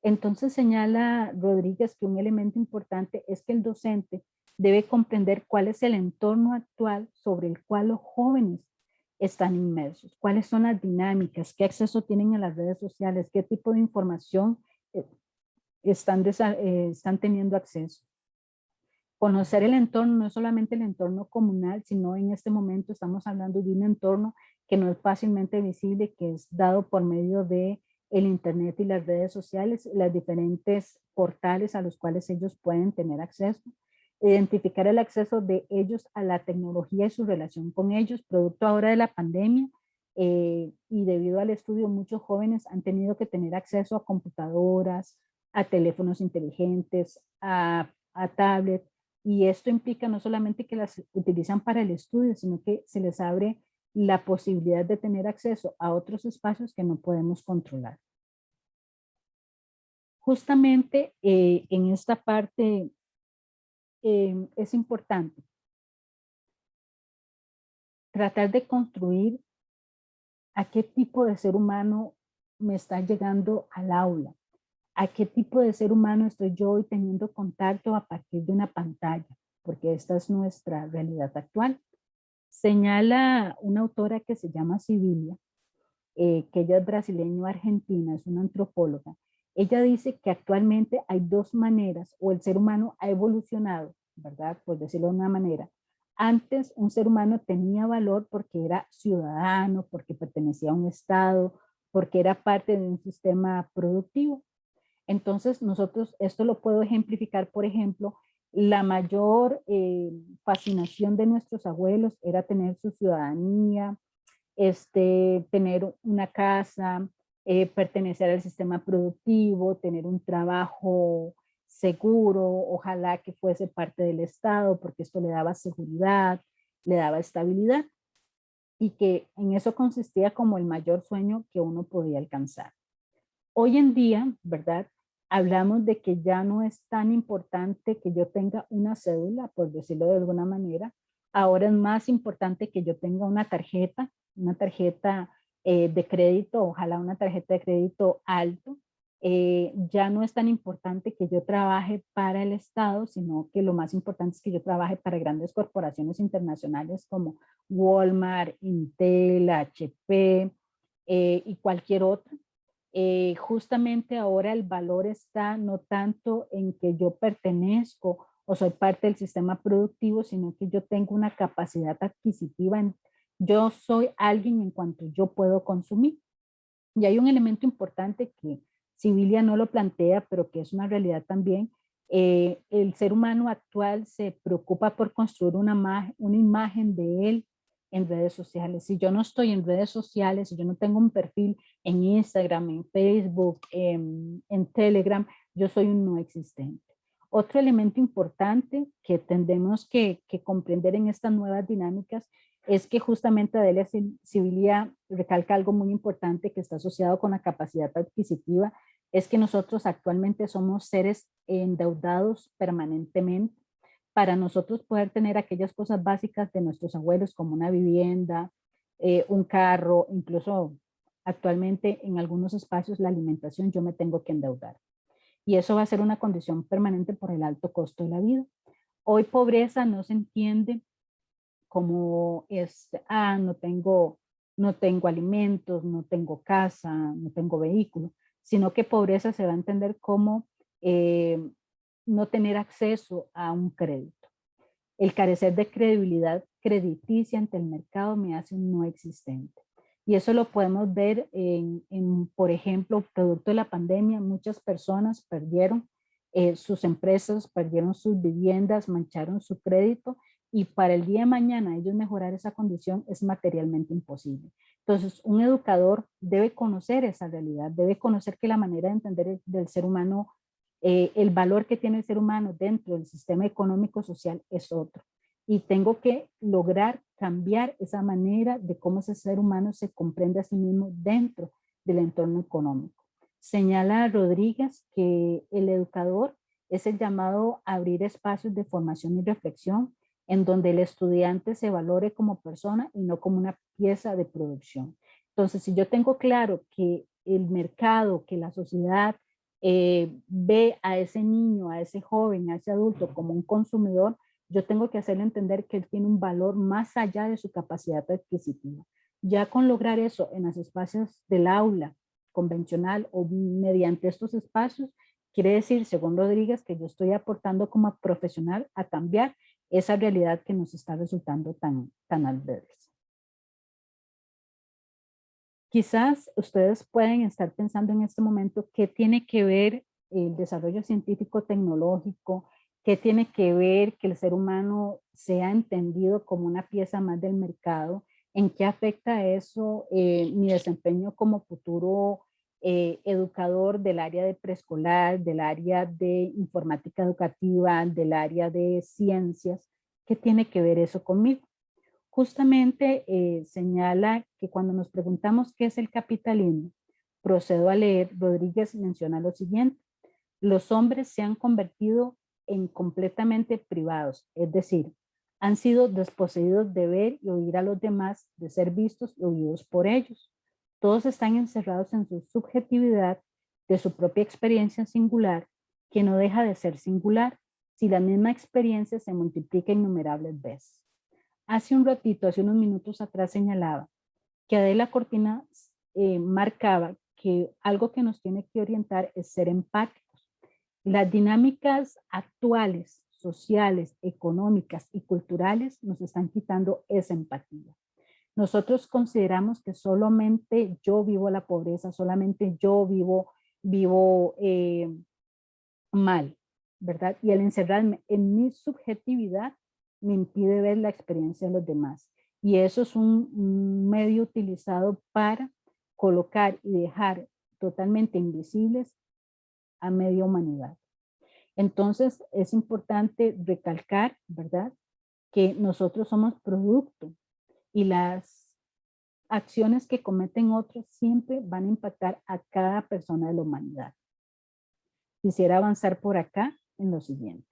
Entonces señala Rodríguez que un elemento importante es que el docente debe comprender cuál es el entorno actual sobre el cual los jóvenes están inmersos, cuáles son las dinámicas, qué acceso tienen a las redes sociales, qué tipo de información están teniendo acceso. Conocer el entorno, no es solamente el entorno comunal, sino en este momento estamos hablando de un entorno que no es fácilmente visible, que es dado por medio de el internet y las redes sociales, las diferentes portales a los cuales ellos pueden tener acceso. Identificar el acceso de ellos a la tecnología y su relación con ellos, producto ahora de la pandemia, y debido al estudio, muchos jóvenes han tenido que tener acceso a computadoras, a teléfonos inteligentes, a tablets, y esto implica no solamente que las utilizan para el estudio, sino que se les abre la posibilidad de tener acceso a otros espacios que no podemos controlar. Justamente en esta parte es importante tratar de construir a qué tipo de ser humano me está llegando al aula, a qué tipo de ser humano estoy yo hoy teniendo contacto a partir de una pantalla, porque esta es nuestra realidad actual. Señala una autora que se llama Sibilia, que ella es brasileño-argentina, es una antropóloga. Ella dice que actualmente hay dos maneras, o el ser humano ha evolucionado, ¿verdad?, por decirlo de una manera. Antes un ser humano tenía valor porque era ciudadano, porque pertenecía a un estado, porque era parte de un sistema productivo. Entonces nosotros, esto lo puedo ejemplificar, por ejemplo, la mayor fascinación de nuestros abuelos era tener su ciudadanía, tener una casa, pertenecer al sistema productivo, tener un trabajo seguro, ojalá que fuese parte del Estado, porque esto le daba seguridad, le daba estabilidad, y que en eso consistía como el mayor sueño que uno podía alcanzar. Hoy en día, ¿verdad?, hablamos de que ya no es tan importante que yo tenga una cédula, por decirlo de alguna manera. Ahora es más importante que yo tenga una tarjeta de crédito, ojalá una tarjeta de crédito alto. Ya no es tan importante que yo trabaje para el Estado, sino que lo más importante es que yo trabaje para grandes corporaciones internacionales como Walmart, Intel, HP y cualquier otra. Justamente ahora el valor está no tanto en que yo pertenezco o soy parte del sistema productivo, sino que yo tengo una capacidad adquisitiva. Yo soy alguien en cuanto yo puedo consumir. Y hay un elemento importante que Sibilia no lo plantea, pero que es una realidad también. El ser humano actual se preocupa por construir una imagen de él en redes sociales. Si yo no estoy en redes sociales, si yo no tengo un perfil en Instagram, en Facebook, en Telegram, yo soy un no existente. Otro elemento importante que tendremos que comprender en estas nuevas dinámicas es que justamente Adelia Sibilia recalca algo muy importante que está asociado con la capacidad adquisitiva, es que nosotros actualmente somos seres endeudados permanentemente. Para nosotros poder tener aquellas cosas básicas de nuestros abuelos como una vivienda, un carro, incluso actualmente en algunos espacios la alimentación, yo me tengo que endeudar. Y eso va a ser una condición permanente por el alto costo de la vida. Hoy pobreza no se entiende como es, no tengo alimentos, no tengo casa, no tengo vehículo, sino que pobreza se va a entender como no tener acceso a un crédito. El carecer de credibilidad crediticia ante el mercado me hace un no existente. Y eso lo podemos ver por ejemplo, producto de la pandemia, muchas personas perdieron sus empresas, perdieron sus viviendas, mancharon su crédito, y para el día de mañana ellos mejorar esa condición es materialmente imposible. Entonces, un educador debe conocer esa realidad, debe conocer que la manera de entender del ser humano, el valor que tiene el ser humano dentro del sistema económico social es otro. Y tengo que lograr cambiar esa manera de cómo ese ser humano se comprende a sí mismo dentro del entorno económico. Señala Rodríguez que el educador es el llamado a abrir espacios de formación y reflexión en donde el estudiante se valore como persona y no como una pieza de producción. Entonces, si yo tengo claro que el mercado, que la sociedad ve a ese niño, a ese joven, a ese adulto como un consumidor, yo tengo que hacerle entender que él tiene un valor más allá de su capacidad adquisitiva. Ya con lograr eso en los espacios del aula convencional o mediante estos espacios, quiere decir, según Rodríguez, que yo estoy aportando como profesional a cambiar esa realidad que nos está resultando tan adversa. Quizás ustedes pueden estar pensando en este momento qué tiene que ver el desarrollo científico tecnológico, qué tiene que ver que el ser humano sea entendido como una pieza más del mercado, en qué afecta eso mi desempeño como futuro educador del área de preescolar, del área de informática educativa, del área de ciencias. ¿Qué tiene que ver eso conmigo? Justamente señala que cuando nos preguntamos qué es el capitalismo, procedo a leer, Rodríguez menciona lo siguiente: los hombres se han convertido en completamente privados, es decir, han sido desposeídos de ver y oír a los demás, de ser vistos y oídos por ellos. Todos están encerrados en su subjetividad de su propia experiencia singular, que no deja de ser singular si la misma experiencia se multiplica innumerables veces. Hace unos minutos atrás señalaba que Adela Cortina marcaba que algo que nos tiene que orientar es ser empáticos. Las dinámicas actuales, sociales, económicas y culturales nos están quitando esa empatía. Nosotros consideramos que solamente yo vivo la pobreza, solamente yo vivo mal, ¿verdad? Y el encerrarme en mi subjetividad me impide ver la experiencia de los demás. Y eso es un medio utilizado para colocar y dejar totalmente invisibles a media humanidad. Entonces es importante recalcar, ¿verdad?, que nosotros somos producto y las acciones que cometen otros siempre van a impactar a cada persona de la humanidad. Quisiera avanzar por acá en lo siguiente.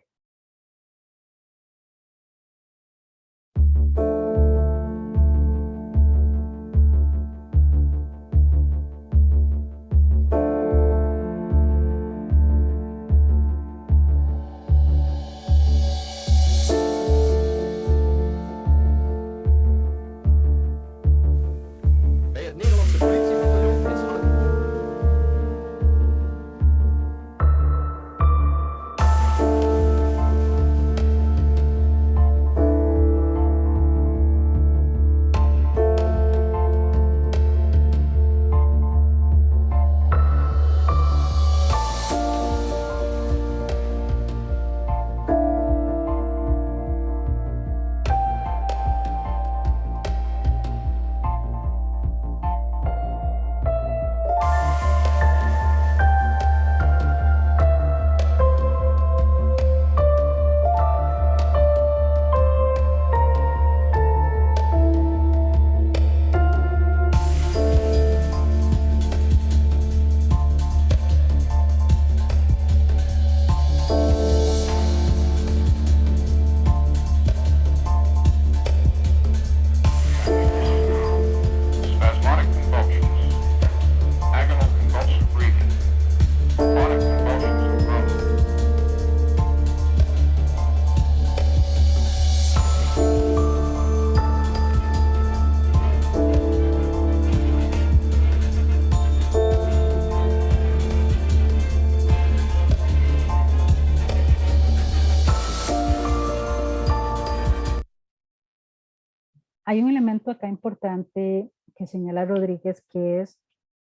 Hay un elemento acá importante que señala Rodríguez, que es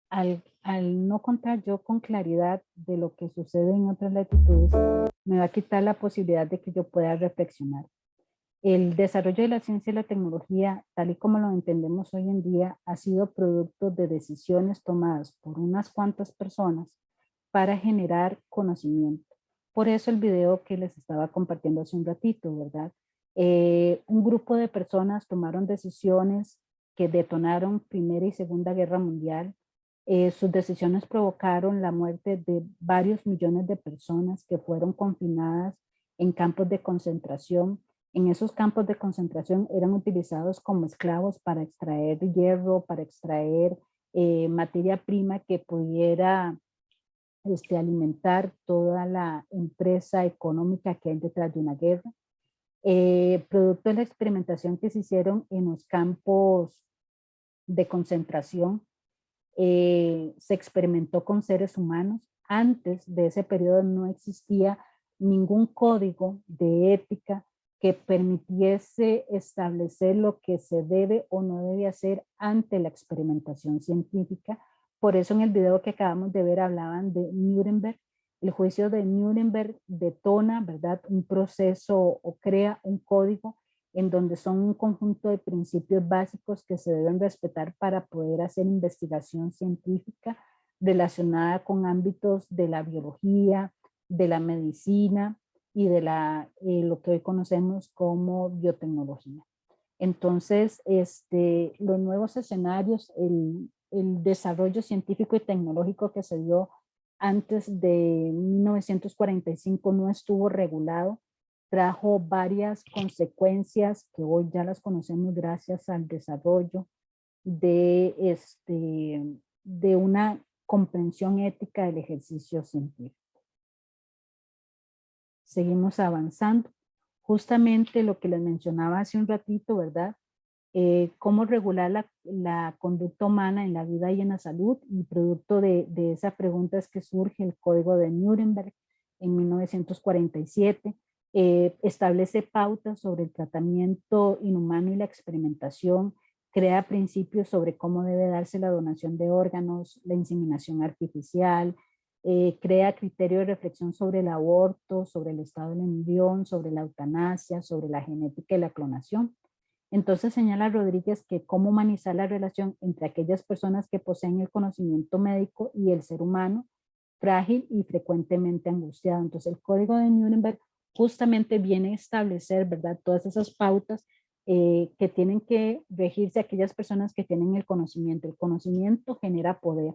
al no contar yo con claridad de lo que sucede en otras latitudes, me va a quitar la posibilidad de que yo pueda reflexionar. El desarrollo de la ciencia y la tecnología, tal y como lo entendemos hoy en día, ha sido producto de decisiones tomadas por unas cuantas personas para generar conocimiento. Por eso el video que les estaba compartiendo hace un ratito, ¿verdad? Un grupo de personas tomaron decisiones que detonaron Primera y Segunda Guerra Mundial. Sus decisiones provocaron la muerte de varios millones de personas que fueron confinadas en campos de concentración. En esos campos de concentración eran utilizados como esclavos para extraer hierro, para extraer materia prima que pudiera alimentar toda la empresa económica que hay detrás de una guerra. Producto de la experimentación que se hicieron en los campos de concentración, se experimentó con seres humanos. Antes de ese periodo no existía ningún código de ética que permitiese establecer lo que se debe o no debe hacer ante la experimentación científica. Por eso en el video que acabamos de ver hablaban de Nuremberg. El juicio de Nuremberg detona, ¿verdad?, un proceso o crea un código en donde son un conjunto de principios básicos que se deben respetar para poder hacer investigación científica relacionada con ámbitos de la biología, de la medicina y de lo que hoy conocemos como biotecnología. Entonces, los nuevos escenarios, el desarrollo científico y tecnológico que se dio antes de 1945 no estuvo regulado, trajo varias consecuencias que hoy ya las conocemos gracias al desarrollo de una comprensión ética del ejercicio científico. Seguimos avanzando. Justamente lo que les mencionaba hace un ratito, ¿verdad? Cómo regular la conducta humana en la vida y en la salud, y producto de esa pregunta es que surge el Código de Nuremberg en 1947. Establece pautas sobre el tratamiento inhumano y la experimentación, crea principios sobre cómo debe darse la donación de órganos, la inseminación artificial, crea criterio de reflexión sobre el aborto, sobre el estado del embrión, sobre la eutanasia, sobre la genética y la clonación. Entonces señala Rodríguez que cómo humanizar la relación entre aquellas personas que poseen el conocimiento médico y el ser humano, frágil y frecuentemente angustiado. Entonces el Código de Nuremberg justamente viene a establecer, ¿verdad?, todas esas pautas que tienen que regirse aquellas personas que tienen el conocimiento. El conocimiento genera poder.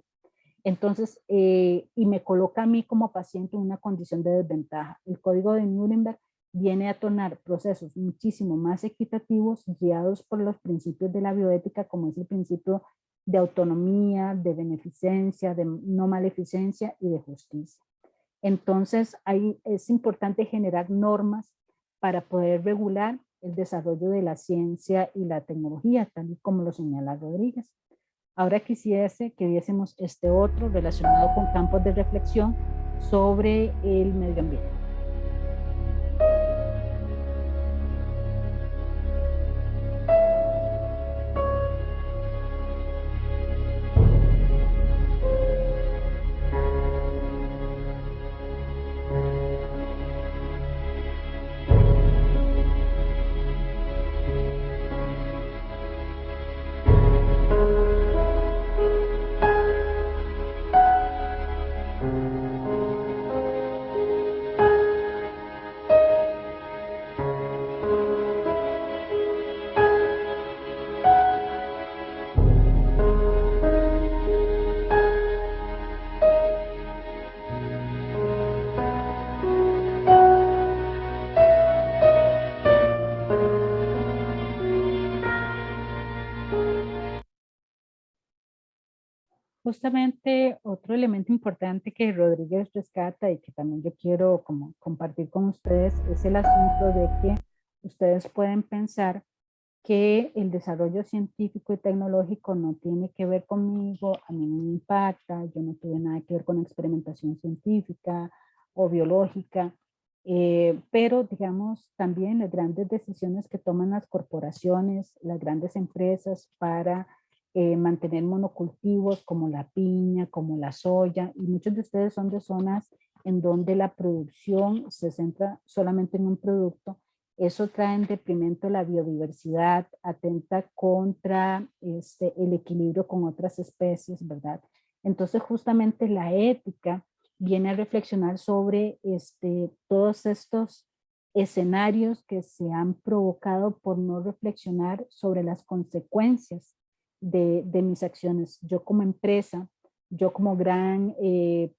Entonces, y me coloca a mí como paciente en una condición de desventaja. El Código de Nuremberg viene a tornar procesos muchísimo más equitativos, guiados por los principios de la bioética, como es el principio de autonomía, de beneficencia, de no maleficencia y de justicia. Entonces, ahí es importante generar normas para poder regular el desarrollo de la ciencia y la tecnología, tal y como lo señala Rodríguez. Ahora quisiese que viésemos este otro relacionado con campos de reflexión sobre el medio ambiente. Justamente otro elemento importante que Rodríguez rescata y que también yo quiero como compartir con ustedes es el asunto de que ustedes pueden pensar que el desarrollo científico y tecnológico no tiene que ver conmigo, a mí no me impacta, yo no tuve nada que ver con experimentación científica o biológica. Pero digamos también las grandes decisiones que toman las corporaciones, las grandes empresas para mantener monocultivos como la piña, como la soya, y muchos de ustedes son de zonas en donde la producción se centra solamente en un producto. Eso trae en detrimento la biodiversidad, atenta contra el equilibrio con otras especies, ¿verdad? Entonces justamente la ética viene a reflexionar sobre todos estos escenarios que se han provocado por no reflexionar sobre las consecuencias de mis acciones. Yo como empresa, yo como gran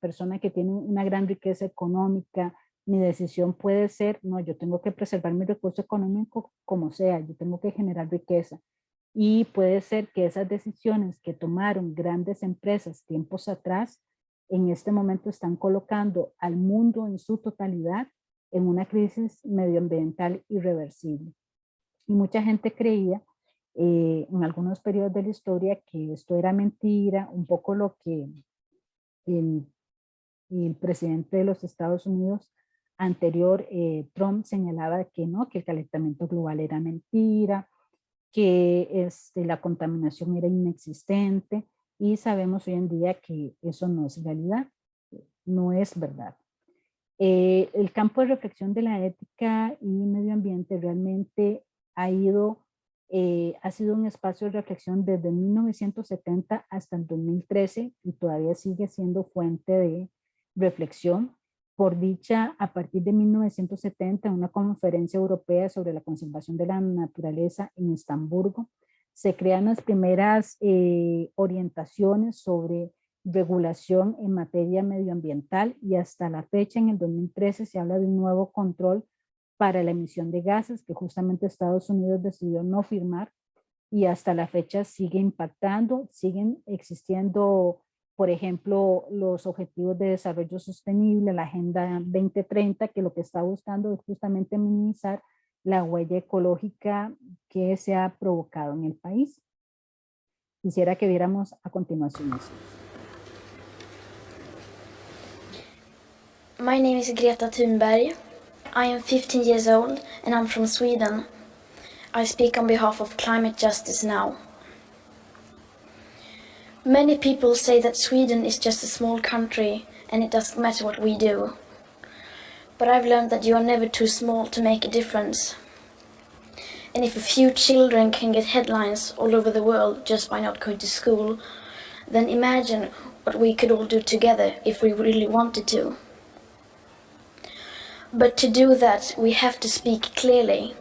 persona que tiene una gran riqueza económica, mi decisión puede ser, no, yo tengo que preservar mi recurso económico como sea, yo tengo que generar riqueza. Y puede ser que esas decisiones que tomaron grandes empresas tiempos atrás, en este momento están colocando al mundo en su totalidad en una crisis medioambiental irreversible. Y mucha gente creía en algunos periodos de la historia que esto era mentira, un poco lo que el presidente de los Estados Unidos anterior, Trump, señalaba que no, que el calentamiento global era mentira, que la contaminación era inexistente, y sabemos hoy en día que eso no es realidad, no es verdad. El campo de reflexión de la ética y medio ambiente realmente ha sido un espacio de reflexión desde 1970 hasta el 2013 y todavía sigue siendo fuente de reflexión. Por dicha, a partir de 1970, en una conferencia europea sobre la conservación de la naturaleza en Estamburgo, se crean las primeras orientaciones sobre regulación en materia medioambiental, y hasta la fecha, en el 2013, se habla de un nuevo control para la emisión de gases que justamente Estados Unidos decidió no firmar, y hasta la fecha sigue impactando, siguen existiendo, por ejemplo, los objetivos de desarrollo sostenible, la Agenda 2030, que lo que está buscando es justamente minimizar la huella ecológica que se ha provocado en el país. Quisiera que viéramos a continuación eso. My name is Greta Thunberg. I am 15 years old and I'm from Sweden. I speak on behalf of Climate Justice Now. Many people say that Sweden is just a small country and it doesn't matter what we do. But I've learned that you are never too small to make a difference. And if a few children can get headlines all over the world just by not going to school, then imagine what we could all do together if we really wanted to. But to do that, we have to speak clearly,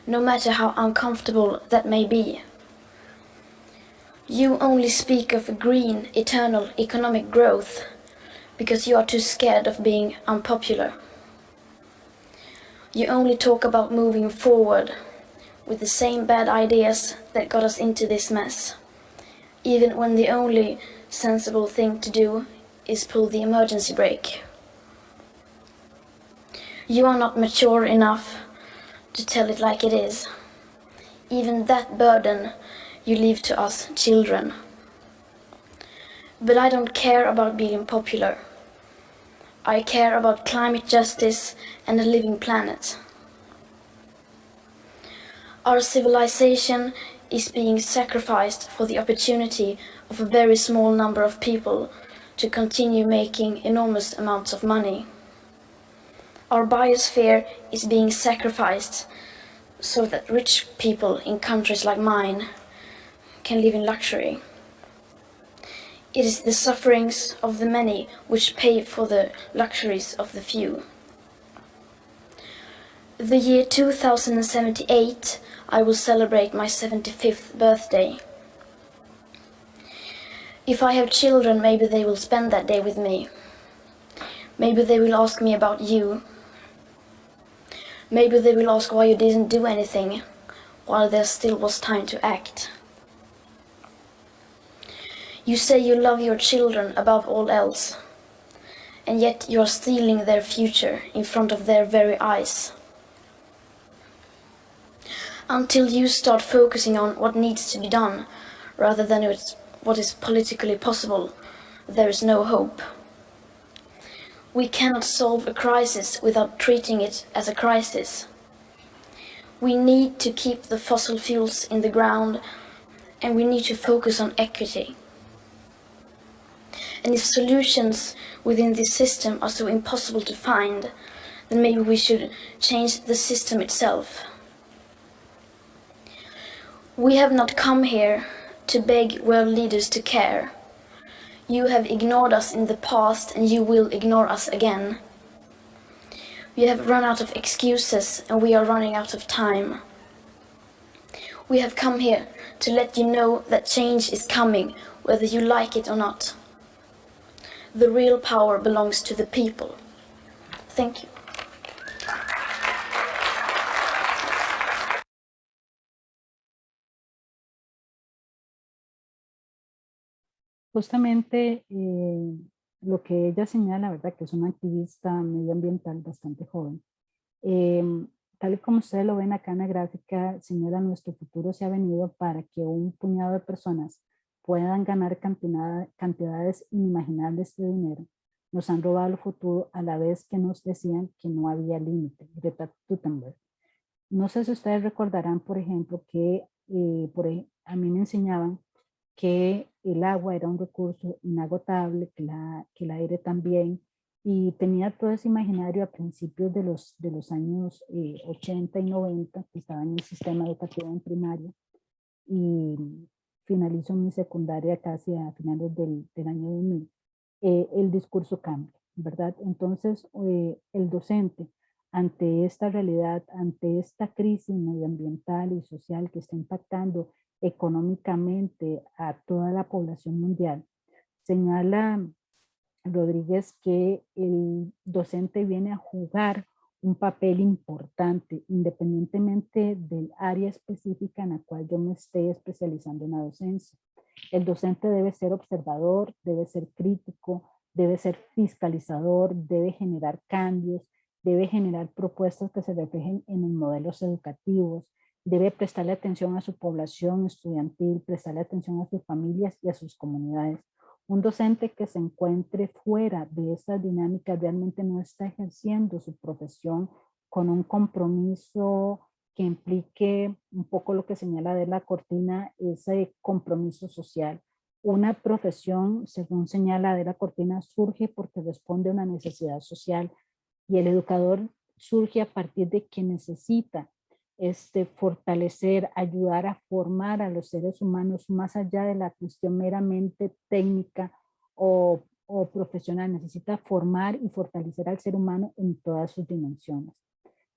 no matter how uncomfortable that may be. You only speak of green, eternal economic growth because you are too scared of being unpopular. You only talk about moving forward with the same bad ideas that got us into this mess, even when the only sensible thing to do is pull the emergency brake. You are not mature enough to tell it like it is. Even that burden you leave to us children. But I don't care about being popular. I care about climate justice and a living planet. Our civilization is being sacrificed for the opportunity of a very small number of people to continue making enormous amounts of money. Our biosphere is being sacrificed so that rich people in countries like mine can live in luxury. It is the sufferings of the many which pay for the luxuries of the few. The year 2078, I will celebrate my 75th birthday. If I have children, maybe they will spend that day with me. Maybe they will ask me about you. Maybe they will ask why you didn't do anything while there still was time to act. You say you love your children above all else, and yet you are stealing their future in front of their very eyes. Until you start focusing on what needs to be done rather than what is politically possible, there is no hope. We cannot solve a crisis without treating it as a crisis. We need to keep the fossil fuels in the ground, and we need to focus on equity. And if solutions within this system are so impossible to find, then maybe we should change the system itself. We have not come here to beg world leaders to care. You have ignored us in the past, and you will ignore us again. We have run out of excuses, and we are running out of time. We have come here to let you know that change is coming, whether you like it or not. The real power belongs to the people. Thank you. Justamente lo que ella señala, ¿verdad? Que es una activista medioambiental bastante joven. Tal y como ustedes lo ven acá en la gráfica, señala nuestro futuro se ha venido para que un puñado de personas puedan ganar cantidades inimaginables de dinero. Nos han robado el futuro a la vez que nos decían que no había límite. Greta Thunberg. No sé si ustedes recordarán, por ejemplo, que a mí me enseñaban que el agua era un recurso inagotable, que el aire también, y tenía todo ese imaginario a principios de los años 80 y 90, que estaba en el sistema educativo en primaria, y finalizo mi secundaria casi a finales del año 2000. El discurso cambia, ¿verdad? Entonces, el docente, ante esta realidad, ante esta crisis medioambiental y social que está impactando económicamente a toda la población mundial, señala Rodríguez que el docente viene a jugar un papel importante, independientemente del área específica en la cual yo me esté especializando en la docencia. El docente debe ser observador, debe ser crítico, debe ser fiscalizador, debe generar cambios, debe generar propuestas que se reflejen en los modelos educativos, debe prestarle atención a su población estudiantil, prestarle atención a sus familias y a sus comunidades. Un docente que se encuentre fuera de estas dinámicas realmente no está ejerciendo su profesión con un compromiso que implique un poco lo que señala Adela Cortina, ese compromiso social. Una profesión, según señala Adela Cortina, surge porque responde a una necesidad social, y el educador surge a partir de que necesita fortalecer, ayudar a formar a los seres humanos más allá de la cuestión meramente técnica o profesional. Necesita formar y fortalecer al ser humano en todas sus dimensiones.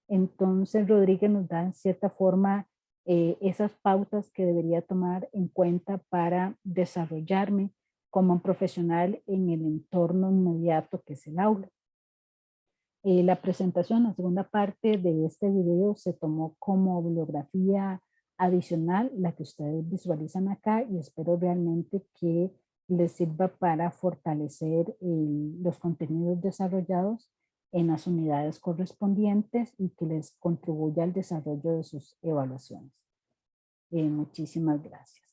Entonces Rodríguez nos da en cierta forma esas pautas que debería tomar en cuenta para desarrollarme como un profesional en el entorno inmediato que es el aula. La presentación, la segunda parte de este video, se tomó como bibliografía adicional, la que ustedes visualizan acá, y espero realmente que les sirva para fortalecer los contenidos desarrollados en las unidades correspondientes y que les contribuya al desarrollo de sus evaluaciones. Muchísimas gracias.